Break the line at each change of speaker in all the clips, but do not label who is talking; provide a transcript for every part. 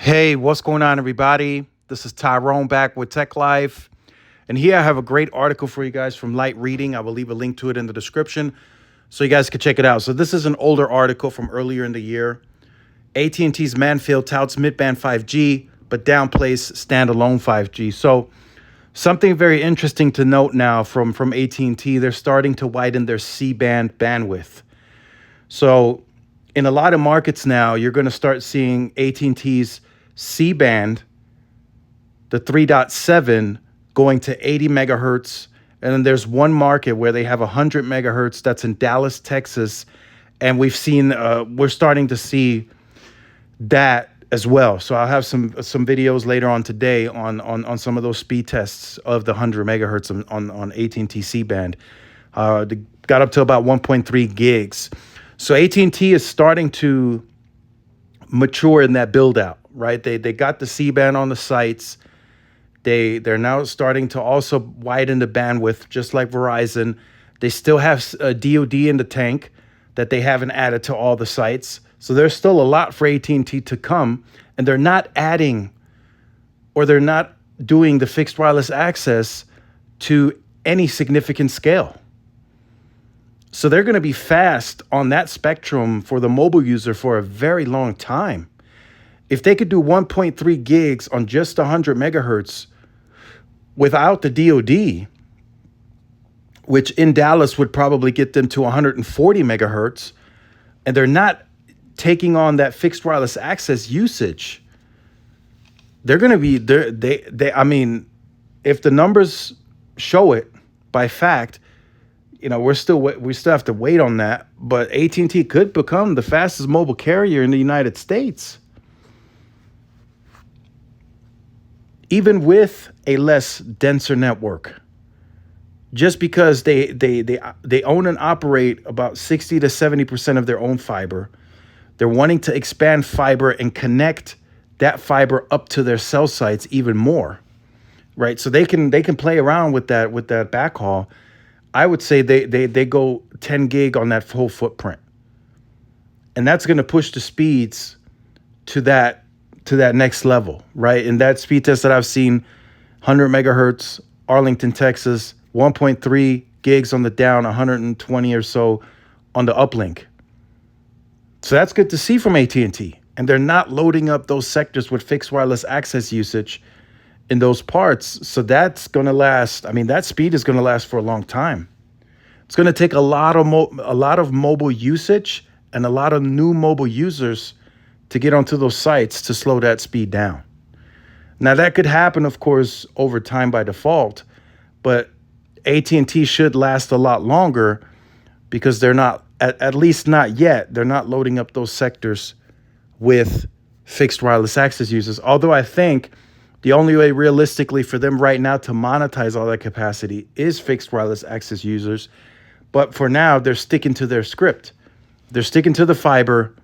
Hey, what's going on, everybody? This is Tyrone back with Tech Life. And here I have a great article for you guys from Light Reading. I will leave a link to it in the description so you guys can check it out. So this is an older article from earlier in the year. AT&T's Manfield touts mid-band 5G, but downplays standalone 5G. So something very interesting to note now from AT&T, they're starting to widen their C-band bandwidth. So in a lot of markets now, you're going to start seeing AT&T's C-band, the 3.7, going to 80 megahertz. And then there's one market where they have 100 megahertz. That's in Dallas, Texas. And we're starting to see that as well. So I'll have some videos later on today on some of those speed tests of the 100 megahertz on AT&T C-band. They got up to about 1.3 gigs. So AT&T is starting to mature in that build out, right? They got the C-band on the sites. They're now starting to also widen the bandwidth, just like Verizon. They still have a DoD in the tank that they haven't added to all the sites. So there's still a lot for AT&T to come, and they're not adding or they're not doing the fixed wireless access to any significant scale. So they're going to be fast on that spectrum for the mobile user for a very long time. If they could do 1.3 gigs on just 100 megahertz without the DoD, which in Dallas would probably get them to 140 megahertz, and they're not taking on that fixed wireless access usage, they're going to be I mean, if the numbers show it by fact, we still have to wait on that, but AT&T could become the fastest mobile carrier in the United States, even with a less denser network. Just because they own and operate about 60 to 70% of their own fiber, they're wanting to expand fiber and connect that fiber up to their cell sites even more, right? So they can play around with that backhaul. I would say they go 10 gig on that whole footprint. And that's going to push the speeds to that next level, right? And that speed test that I've seen, 100 megahertz, Arlington, Texas, 1.3 gigs on the down, 120 or so on the uplink. So that's good to see from AT&T. And they're not loading up those sectors with fixed wireless access usage in those parts. So that's going to last. I mean, that speed is going to last for a long time. It's going to take a lot of mobile usage and a lot of new mobile users to get onto those sites to slow that speed down. Now, that could happen, of course, over time by default, but AT&T should last a lot longer because they're not, at least not yet, they're not loading up those sectors with fixed wireless access users. Although I think the only way realistically for them right now to monetize all that capacity is fixed wireless access users. But for now, they're sticking to their script. They're sticking to the fiber,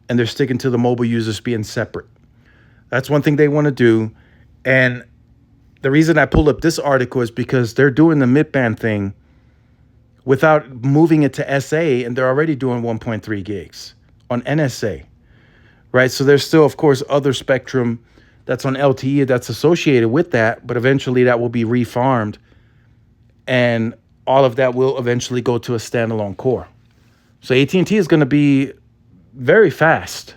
and they're sticking to the mobile users being separate. That's one thing they want to do. And the reason I pulled up this article is because they're doing the mid-band thing without moving it to SA, and they're already doing 1.3 gigs on NSA, right? So there's still, of course, other spectrum that's on LTE that's associated with that, but eventually that will be refarmed, and all of that will eventually go to a standalone core. So AT&T is going to be very fast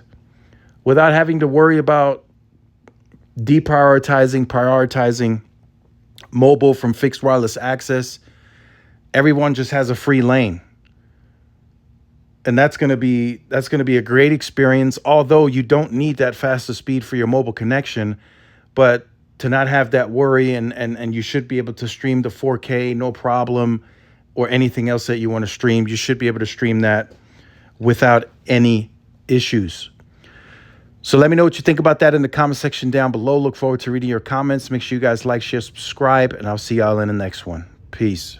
without having to worry about prioritizing mobile from fixed wireless access. Everyone just has a free lane. And that's going to be a great experience, although you don't need that faster speed for your mobile connection. But to not have that worry, and you should be able to stream the 4K, no problem, or anything else that you want to stream. You should be able to stream that without any issues. So let me know what you think about that in the comment section down below. Look forward to reading your comments. Make sure you guys like, share, subscribe, and I'll see y'all in the next one. Peace.